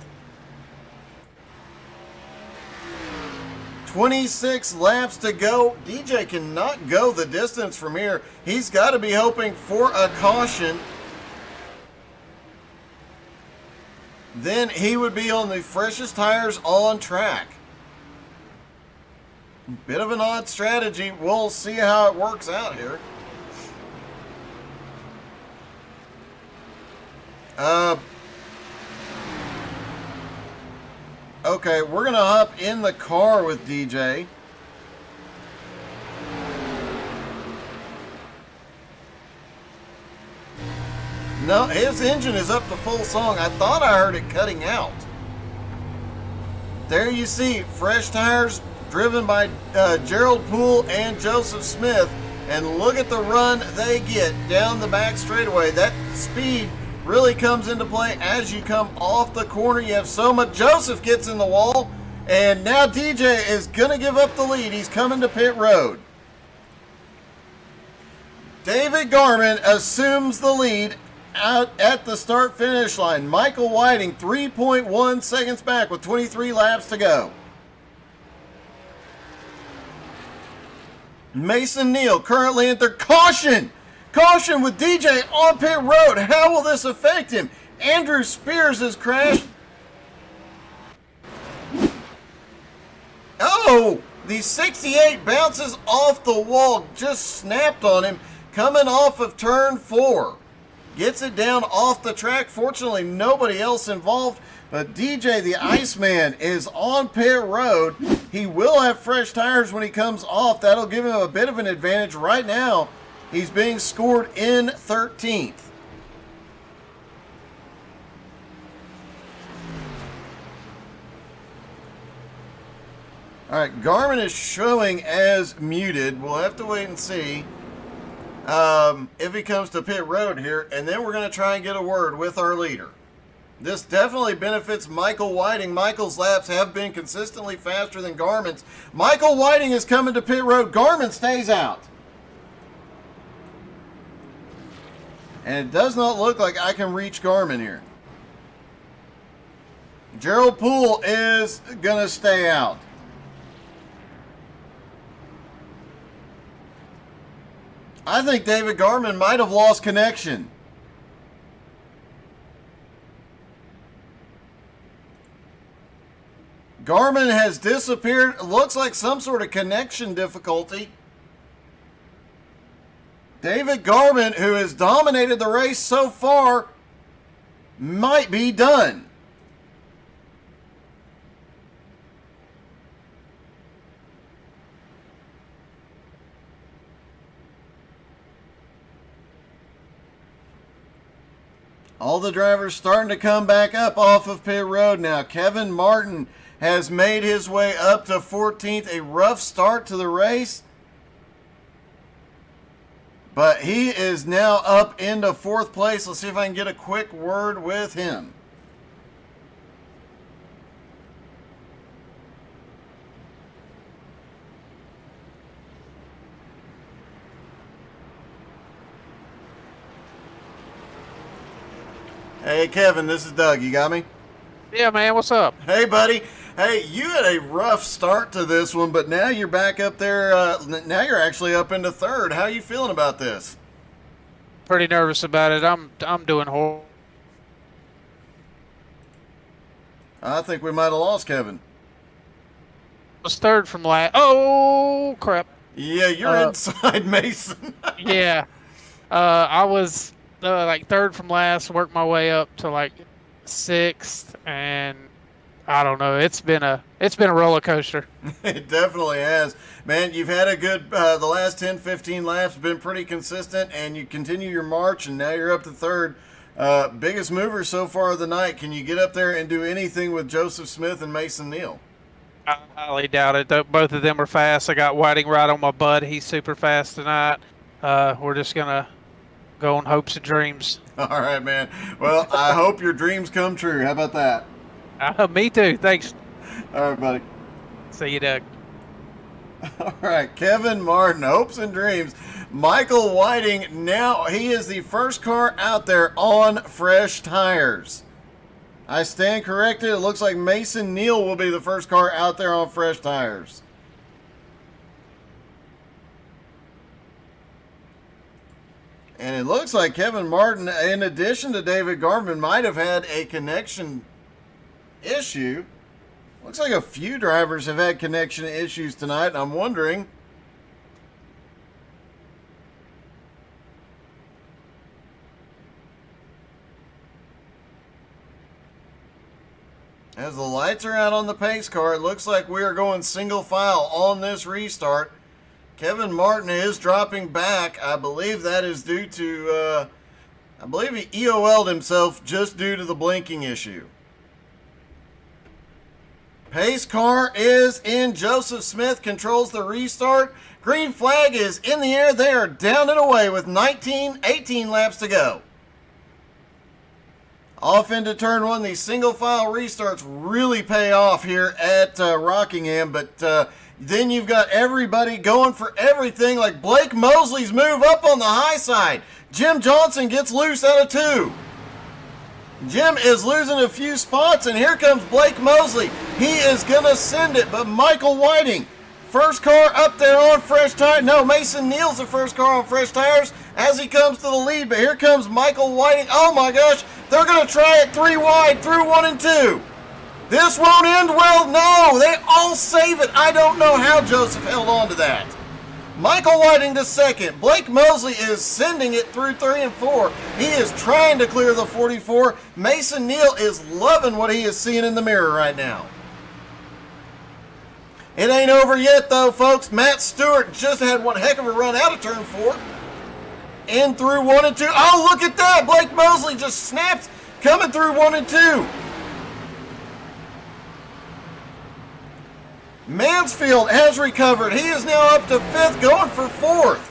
26 laps to go. DJ cannot go the distance from here. He's got to be hoping for a caution. Then he would be on the freshest tires on track. Bit of an odd strategy. We'll see how it works out here. Okay, we're going to hop in the car with DJ. No, his engine is up to full song. I thought I heard it cutting out. There you see fresh tires driven by Gerald Poole and Joseph Smith. And look at the run they get down the back straightaway. That speed really comes into play as you come off the corner. You have so much. Joseph gets in the wall, and now DJ is going to give up the lead. He's coming to pit road. David Garmin assumes the lead out at the start-finish line. Michael Whiting 3.1 seconds back with 23 laps to go. Mason Neal currently at their caution. Caution with DJ on pit road. How will this affect him? Andrew Spears has crashed. Oh, the 68 bounces off the wall, just snapped on him. coming off of turn 4. Gets it down off the track. Fortunately, nobody else involved. But DJ the Iceman is on pit road. He will have fresh tires when he comes off. That'll give him a bit of an advantage. Right now, he's being scored in 13th. All right, Garmin is showing as muted. We'll have to wait and see if he comes to pit road here, and then we're going to try and get a word with our leader. This definitely benefits Michael Whiting. Michael's laps have been consistently faster than Garmin's. Michael Whiting is coming to pit road. Garmin stays out. And it does not look like I can reach Garmin here. Gerald Poole is going to stay out. I think David Garmin might have lost connection. Garmin has disappeared. It looks like some sort of connection difficulty. David Garmin, who has dominated the race so far, might be done. All the drivers starting to come back up off of pit road now. Kevin Martin has made his way up to 14th. A rough start to the race, but he is now up into 4th place. Let's see if I can get a quick word with him. Hey, Kevin, this is Doug. You got me? Yeah, man, what's up? Hey, buddy. Hey, you had a rough start to this one, but now you're back up there. Now you're actually up into 3rd. How are you feeling about this? Pretty nervous about it. I'm doing horrible. I think we might have lost Kevin. I was 3rd from last. Oh, crap. Yeah, you're inside Mason. Yeah. I was like 3rd from last, worked my way up to like 6th, and I don't know. It's been a roller coaster. It definitely has. Man, you've had a good, the last 10, 15 laps been pretty consistent, and you continue your march, and now you're up to 3rd. Biggest mover so far of the night. Can you get up there and do anything with Joseph Smith and Mason Neal? I highly doubt it. Both of them are fast. I got Whiting right on my butt. He's super fast tonight. We're just going to go on hopes and dreams. All right, man. Well, I hope your dreams come true. How about that? Me too. Thanks. All right, buddy. See you, Doug. All right, Kevin Martin, hopes and dreams. Michael Whiting, now he is the first car out there on fresh tires. I stand corrected. It looks like Mason Neal will be the first car out there on fresh tires. And it looks like Kevin Martin, in addition to David Garmin, might have had a connection issue. Looks like a few drivers have had connection issues tonight, and I'm wondering as the lights are out on the pace car, it looks like we are going single file on this restart. Kevin Martin is dropping back. I believe that is due to, I believe he EOL'd himself just due to the blinking issue. Pace car is in. Joseph Smith controls the restart. Green flag is in the air. They are down and away with 18 laps to go. Off into turn 1. These single file restarts really pay off here at Rockingham, but then you've got everybody going for everything, like Blake Mosley's move up on the high side. Jim Johnson gets loose out of 2. Jim is losing a few spots, and here comes Blake Mosley. He is going to send it, but Michael Whiting, first car up there on fresh tires. No, Mason Neal's the first car on fresh tires as he comes to the lead, but here comes Michael Whiting. Oh my gosh, they're going to try it 3 wide through 1 and 2. This won't end well. No, they all save it. I don't know how Joseph held on to that. Michael Whiting to second. Blake Mosely is sending it through 3 and 4. He is trying to clear the 44. Mason Neal is loving what he is seeing in the mirror right now. It ain't over yet, though, folks. Matt Stewart just had one heck of a run out of turn 4. In through 1 and 2. Oh, look at that. Blake Mosely just snaps coming through 1 and 2. Mansfield has recovered. He is now up to 5th, going for 4th.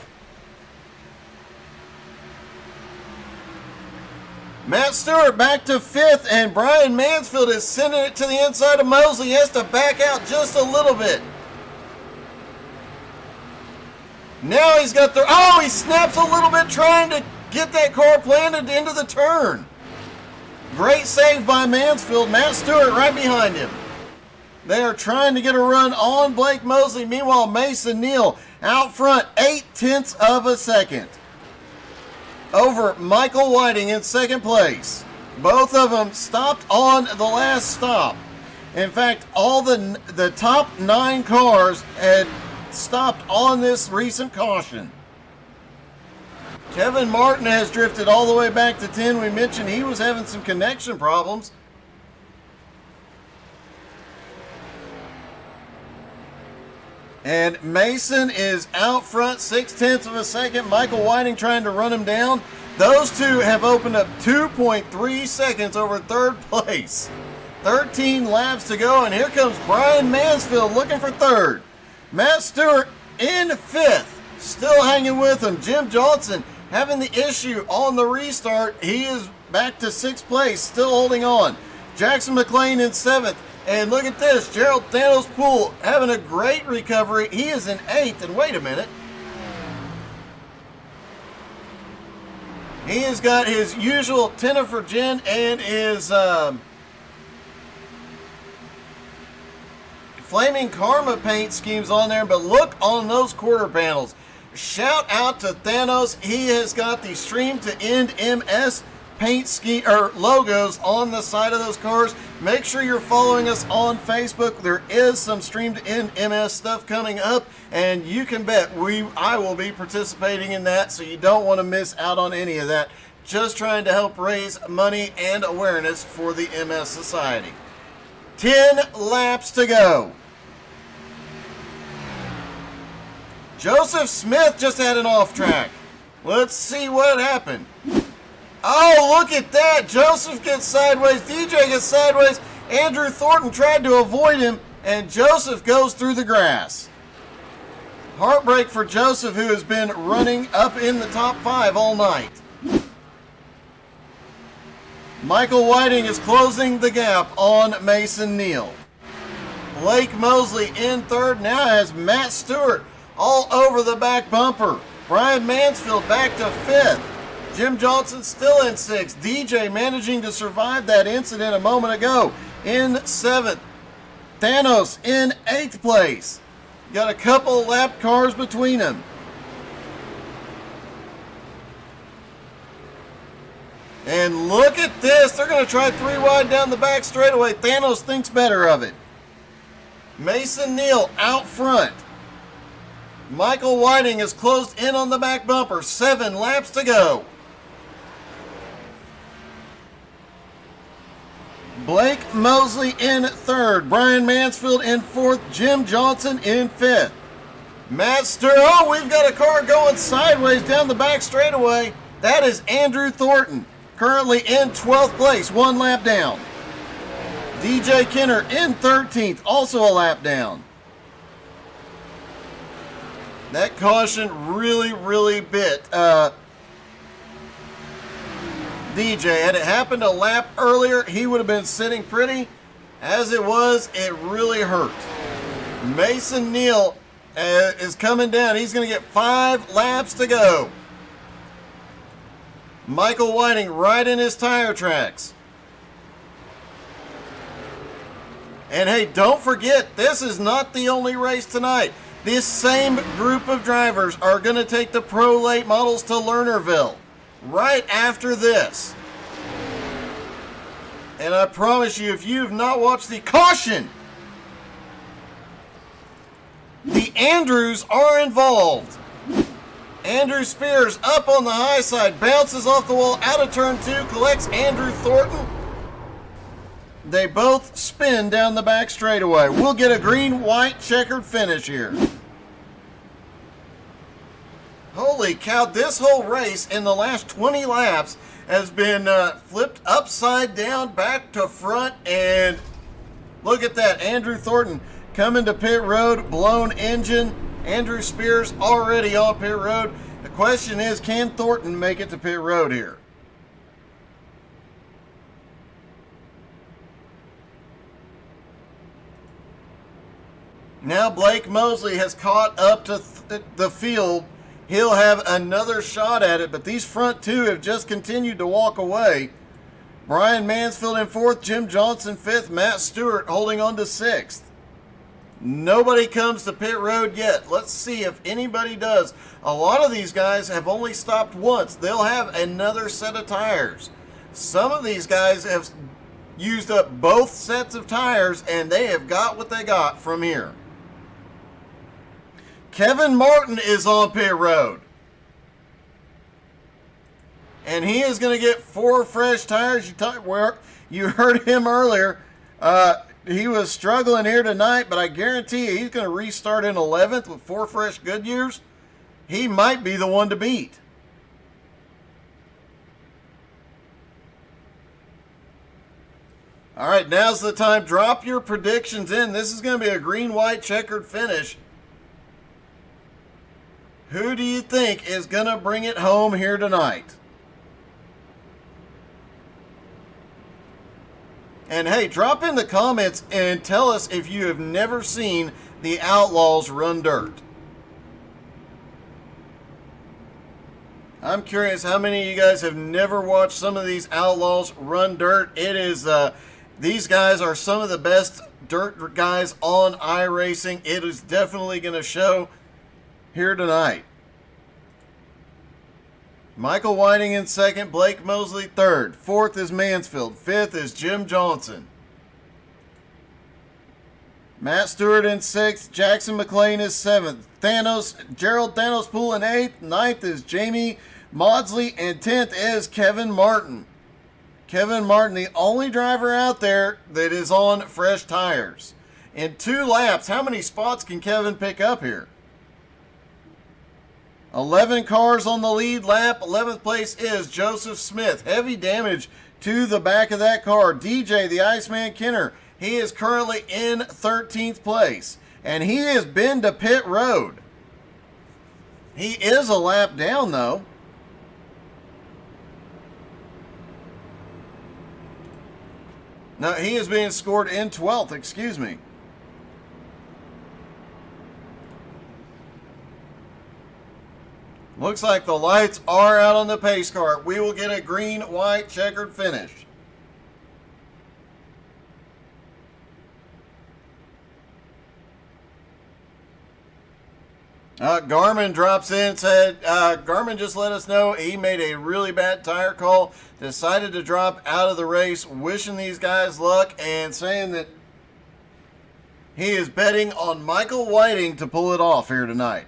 Matt Stewart back to 5th, and Brian Mansfield is sending it to the inside of Mosely. He has to back out just a little bit. Now he's got the... Oh, he snaps a little bit trying to get that car planted into the turn. Great save by Mansfield. Matt Stewart right behind him. They are trying to get a run on Blake Mosely. Meanwhile, Mason Neal out front, 0.8 of a second. Over Michael Whiting in second place. Both of them stopped on the last stop. In fact, all the top 9 cars had stopped on this recent caution. Kevin Martin has drifted all the way back to 10. We mentioned he was having some connection problems. And Mason is out front, 0.6 of a second. Michael Whiting trying to run him down. Those two have opened up 2.3 seconds over third place. 13 laps to go, and here comes Brian Mansfield looking for third. Matt Stewart in 5th, still hanging with him. Jim Johnson having the issue on the restart. He is back to 6th place, still holding on. Jackson McLean in 7th. And look at this, Gerald Thanos Poole having a great recovery. He is in 8th, and wait a minute. He has got his usual Tennifer Gin and his Flaming Karma paint schemes on there, but look on those quarter panels. Shout out to Thanos. He has got the Stream to End MS paint scheme or logos on the side of those cars. Make sure you're following us on Facebook. There is some Stream to End MS stuff coming up, and you can bet I will be participating in that, so you don't want to miss out on any of that. Just trying to help raise money and awareness for the MS Society. 10 laps to go. Joseph Smith just had an off track. Let's see what happened. Oh, look at that. Joseph gets sideways. DJ gets sideways. Andrew Thornton tried to avoid him, and Joseph goes through the grass. Heartbreak for Joseph, who has been running up in the top 5 all night. Michael Whiting is closing the gap on Mason Neal. Blake Mosely in 3rd, now has Matt Stewart all over the back bumper. Brian Mansfield back to 5th. Jim Johnson still in 6th. DJ managing to survive that incident a moment ago in 7th. Thanos in 8th place. Got a couple lap cars between them. And look at this. They're going to try 3 wide down the back straightaway. Thanos thinks better of it. Mason Neal out front. Michael Whiting is closed in on the back bumper. 7 laps to go. Blake Mosely in 3rd. Brian Mansfield in 4th. Jim Johnson in 5th. Matt Stewart. Oh, we've got a car going sideways down the back straightaway. That is Andrew Thornton. Currently in 12th place. 1 lap down. DJ Kenner in 13th. Also a lap down. That caution really bit DJ. Had it happened a lap earlier, he would have been sitting pretty. As it was, it really hurt. Mason Neal is coming down. He's going to get 5 laps to go. Michael Whiting right in his tire tracks. And hey, don't forget, this is not the only race tonight. This same group of drivers are going to take the Pro Late Models to Lernerville right after this. And I promise you, if you've not watched the caution, the The Andrews are involved. Andrew Spears up on the high side, bounces off the wall, out of turn 2, collects Andrew Thornton. They both spin down the back straightaway. We'll get a green-white checkered finish here. Holy cow, this whole race in the last 20 laps has been flipped upside down, back to front, and look at that. Andrew Thornton coming to pit road, blown engine. Andrew Spears already on pit road. The question is, can Thornton make it to pit road here? Now Blake Mosely has caught up to the field. He'll have another shot at it, but these front two have just continued to walk away. Brian Mansfield in 4th, Jim Johnson 5th, Matt Stewart holding on to 6th. Nobody comes to pit road yet. Let's see if anybody does. A lot of these guys have only stopped once. They'll have another set of tires. Some of these guys have used up both sets of tires, and they have got what they got from here. Kevin Martin is on pit road. And he is going to get 4 fresh tires. You heard him earlier. He was struggling here tonight, but I guarantee you he's going to restart in 11th with 4 fresh Goodyears. He might be the one to beat. All right, now's the time. Drop your predictions in. This is going to be a green-white checkered finish. Who do you think is going to bring it home here tonight? And hey, drop in the comments and tell us if you have never seen the Outlaws run dirt. I'm curious how many of you guys have never watched some of these Outlaws run dirt. It is, these guys are some of the best dirt guys on iRacing. It is definitely going to show here tonight. Michael Whiting in 2nd, Blake Mosely 3rd. 4th is Mansfield. 5th is Jim Johnson. Matt Stewart in 6th. Jackson McLean is 7th. Gerald Thanos Poole in 8th. 9th is Jamie Mosely. And 10th is Kevin Martin. Kevin Martin, the only driver out there that is on fresh tires. In 2 laps, how many spots can Kevin pick up here? 11 cars on the lead lap. 11th place is Joseph Smith. Heavy damage to the back of that car. DJ, the Iceman Kenner, he is currently in 13th place. And he has been to pit road. He is a lap down, though. No, he is being scored in 12th, excuse me. Looks like the lights are out on the pace car. We will get a green-white checkered finish. Garmin drops in, said, Garmin just let us know he made a really bad tire call, decided to drop out of the race, wishing these guys luck and saying that he is betting on Michael Whiting to pull it off here tonight.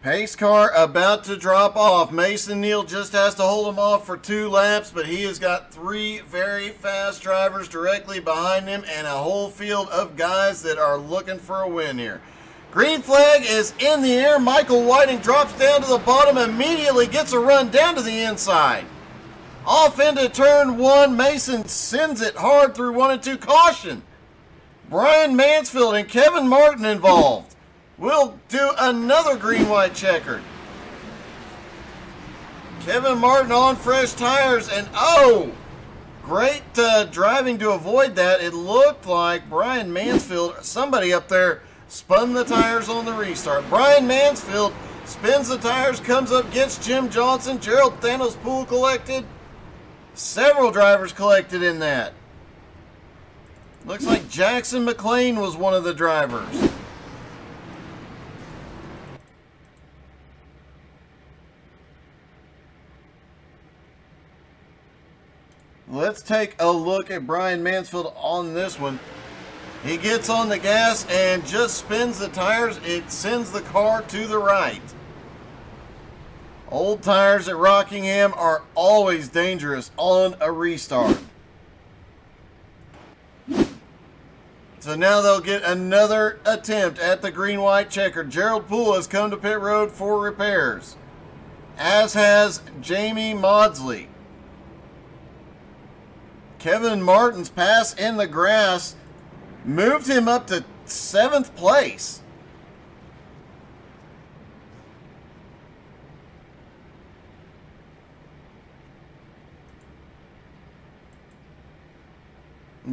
Pace car about to drop off. Mason Neal just has to hold him off for 2 laps, but he has got 3 very fast drivers directly behind him and a whole field of guys that are looking for a win here. Green flag is in the air. Michael Whiting drops down to the bottom, immediately gets a run down to the inside. Off into turn 1. Mason sends it hard through 1 and 2. Caution. Brian Mansfield and Kevin Martin involved. We'll do another green-white checkered. Kevin Martin on fresh tires, and oh, great driving to avoid that. It looked like Brian Mansfield, somebody up there, spun the tires on the restart. Brian Mansfield spins the tires, comes up, gets Jim Johnson. Gerald Thanos Poole collected. Several drivers collected in that. Looks like Jackson McLean was one of the drivers. Let's take a look at Brian Mansfield on this one. He gets on the gas and just spins the tires. It sends the car to the right. Old tires at Rockingham are always dangerous on a restart. So now they'll get another attempt at the green-white checker. Gerald Poole has come to pit road for repairs, as has Jamie Mosely. Kevin Martin's pass in the grass moved him up to 7th place.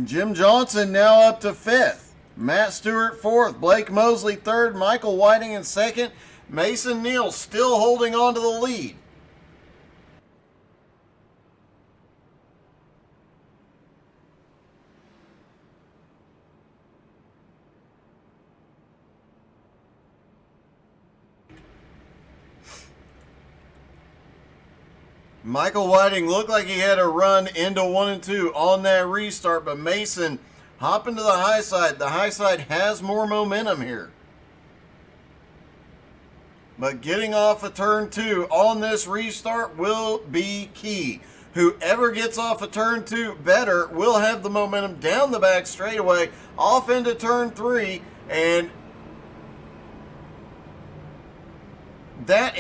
Jim Johnson now up to 5th. Matt Stewart 4th. Blake Mosely 3rd. Michael Whiting in 2nd. Mason Neal still holding on to the lead. Michael Whiting looked like he had a run into 1 and 2 on that restart, but Mason hopping to the high side. The high side has more momentum here. But getting off of turn 2 on this restart will be key. Whoever gets off of turn 2 better will have the momentum down the back straightaway, off into turn 3, and that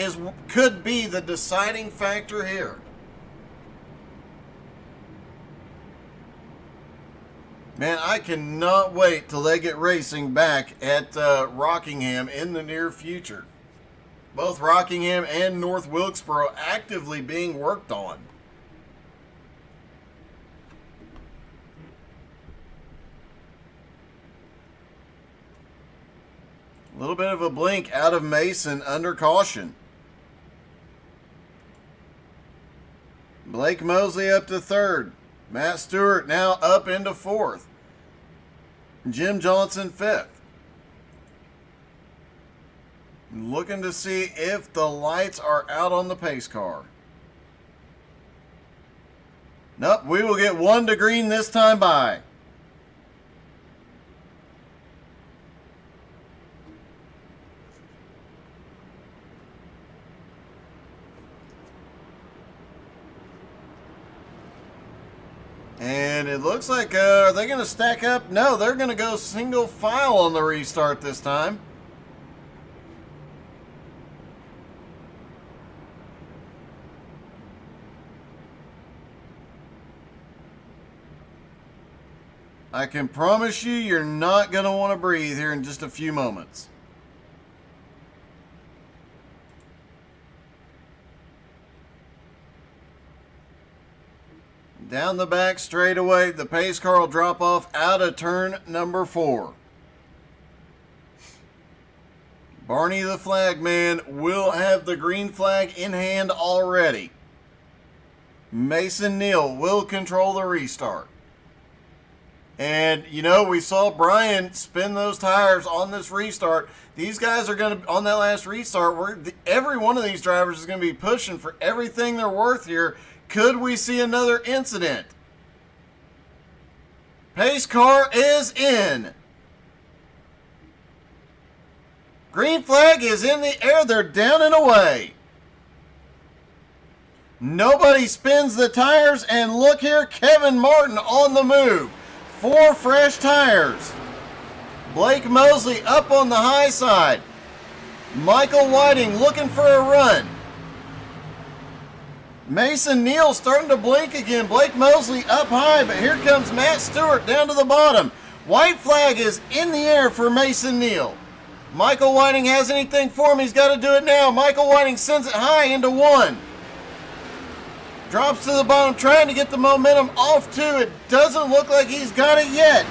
could be the deciding factor here. Man, I cannot wait till they get racing back at Rockingham in the near future. Both Rockingham and North Wilkesboro actively being worked on. A little bit of a blink out of Mason under caution. Blake Mosely up to 3rd. Matt Stewart now up into 4th. Jim Johnson 5th. Looking to see if the lights are out on the pace car. Nope, we will get 1 to green this time by. And it looks like, are they going to stack up? No, they're going to go single file on the restart this time. I can promise you, you're not going to want to breathe here in just a few moments. Down the back straightaway, the pace car will drop off out of turn number 4. Barney the flag man will have the green flag in hand already. Mason Neal will control the restart. And, you know, we saw Brian spin those tires on this restart. These guys are going to, on that last restart, every one of these drivers is going to be pushing for everything they're worth here. Could we see another incident? Pace car is in. Green flag is in the air. They're down and away. Nobody spins the tires, and look here, Kevin Martin on the move. 4 fresh tires. Blake Mosely up on the high side. Michael Whiting looking for a run. Mason Neal starting to blink again. Blake Mosely up high, but here comes Matt Stewart down to the bottom. White flag is in the air for Mason Neal. Michael Whiting has anything for him. He's got to do it now. Michael Whiting sends it high into 1. Drops to the bottom, trying to get the momentum off 2. It doesn't look like he's got it yet.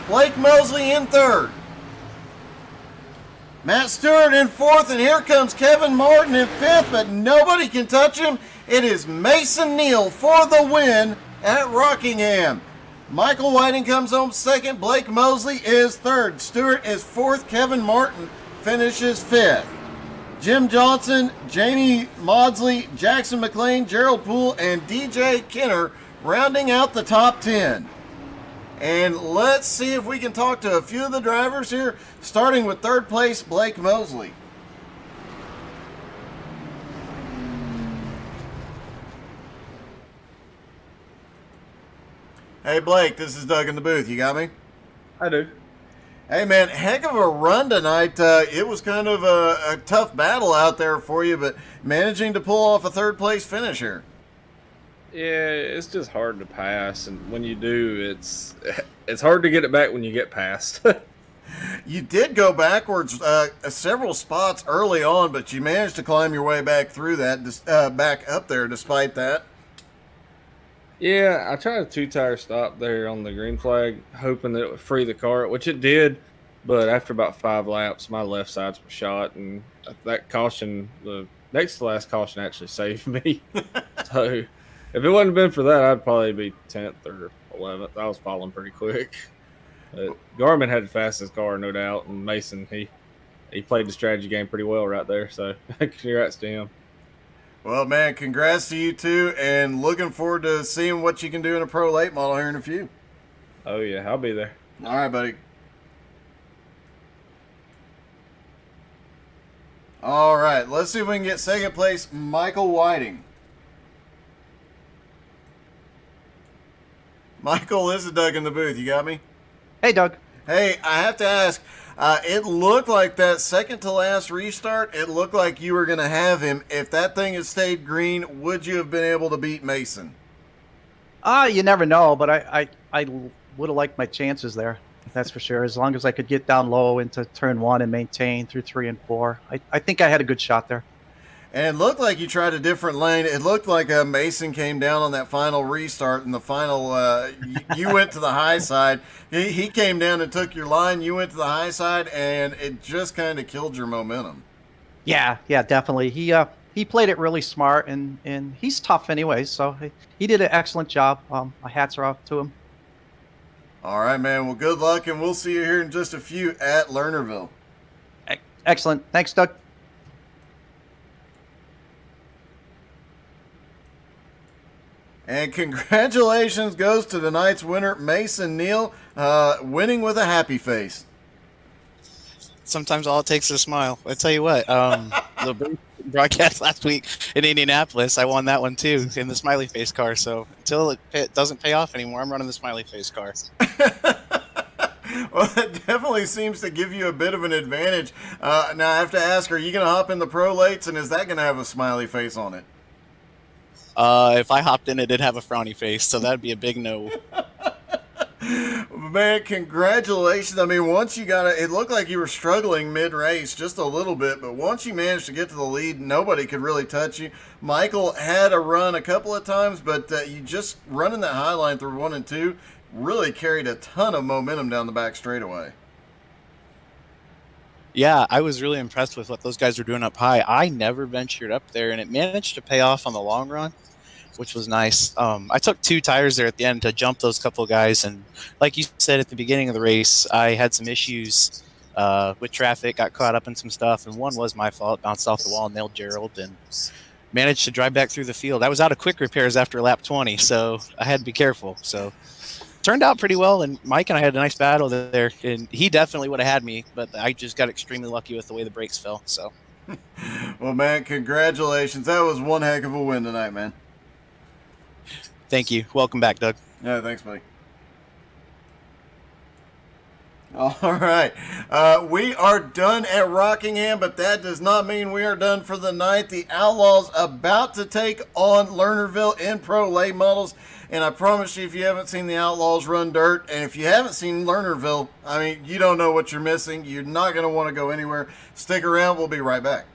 Blake Mosely in 3rd. Matt Stewart in 4th, and here comes Kevin Martin in 5th, but nobody can touch him. It is Mason Neal for the win at Rockingham. Michael Whiting comes home 2nd. Blake Mosely is 3rd. Stewart is 4th. Kevin Martin finishes 5th. Jim Johnson, Jamie Mosely, Jackson McLean, Gerald Poole, and DJ Kenner Rounding out the top 10. And let's see if we can talk to a few of the drivers here, starting with third place, Blake Mosely. Hey, Blake, this is Doug in the booth. You got me? I do. Hey, man, heck of a run tonight. It was kind of a tough battle out there for you, but managing to pull off a third-place finish here. Yeah, it's just hard to pass, and when you do, it's hard to get it back when you get past. You did go backwards several spots early on, but you managed to climb your way back through that, back up there despite that. Yeah, I tried a two-tire stop there on the green flag, hoping that it would free the car, which it did. But after about 5 laps, my left sides were shot, and that caution, the next to last caution, actually saved me. So if it wouldn't have been for that, I'd probably be 10th or 11th. I was falling pretty quick. But Garmin had the fastest car, no doubt, and Mason, he played the strategy game pretty well right there. So congrats to him. Well, man, congrats to you two, and looking forward to seeing what you can do in a pro late model here in a few. Oh, yeah, I'll be there. All right, buddy. All right, let's see if we can get second place, Michael Whiting. Michael, this is Doug in the booth. You got me? Hey, Doug. Hey, I have to ask, it looked like that second to last restart, it looked like you were going to have him. If that thing had stayed green, would you have been able to beat Mason? You never know, but I would have liked my chances there. That's for sure. As long as I could get down low into turn 1 and maintain through 3 and 4, I think I had a good shot there. And it looked like you tried a different lane. It looked like Mason came down on that final restart, and the final, you went to the high side. He came down and took your line. You went to the high side, and it just kind of killed your momentum. Yeah, definitely. He played it really smart, and he's tough anyway, so he did an excellent job. My hats are off to him. All right, man. Well, good luck, and we'll see you here in just a few at Lernerville. Excellent. Thanks, Doug. And congratulations goes to tonight's winner, Mason Neal, winning with a happy face. Sometimes all it takes is a smile. I tell you what, the broadcast last week in Indianapolis, I won that one too in the smiley face car. So until it doesn't pay off anymore, I'm running the smiley face car. Well, that definitely seems to give you a bit of an advantage. Now, I have to ask, are you going to hop in the pro lates, and is that going to have a smiley face on it? If I hopped in, it'd have a frowny face, so that'd be a big no. Man, congratulations. I mean, once you got it looked like you were struggling mid-race just a little bit, but once you managed to get to the lead, nobody could really touch you. Michael had a run a couple of times, but you just running that high line through 1 and 2 really carried a ton of momentum down the back straightaway. Yeah, I was really impressed with what those guys were doing up high. I never ventured up there, and it managed to pay off on the long run, which was nice. I took 2 tires there at the end to jump those couple of guys, and like you said at the beginning of the race, I had some issues with traffic, got caught up in some stuff, and one was my fault, bounced off the wall, nailed Gerald, and managed to drive back through the field. I was out of quick repairs after lap 20, so I had to be careful. So turned out pretty well, and Mike and I had a nice battle there, and he definitely would have had me, but I just got extremely lucky with the way the brakes fell. So, well, man, congratulations. That was one heck of a win tonight, man. Thank you. Welcome back, Doug. Yeah, thanks, buddy. All right. We are done at Rockingham, but that does not mean we are done for the night. The Outlaws about to take on Lernerville in pro late models. And I promise you, if you haven't seen the Outlaws run dirt, and if you haven't seen Lernerville, I mean, you don't know what you're missing. You're not going to want to go anywhere. Stick around. We'll be right back.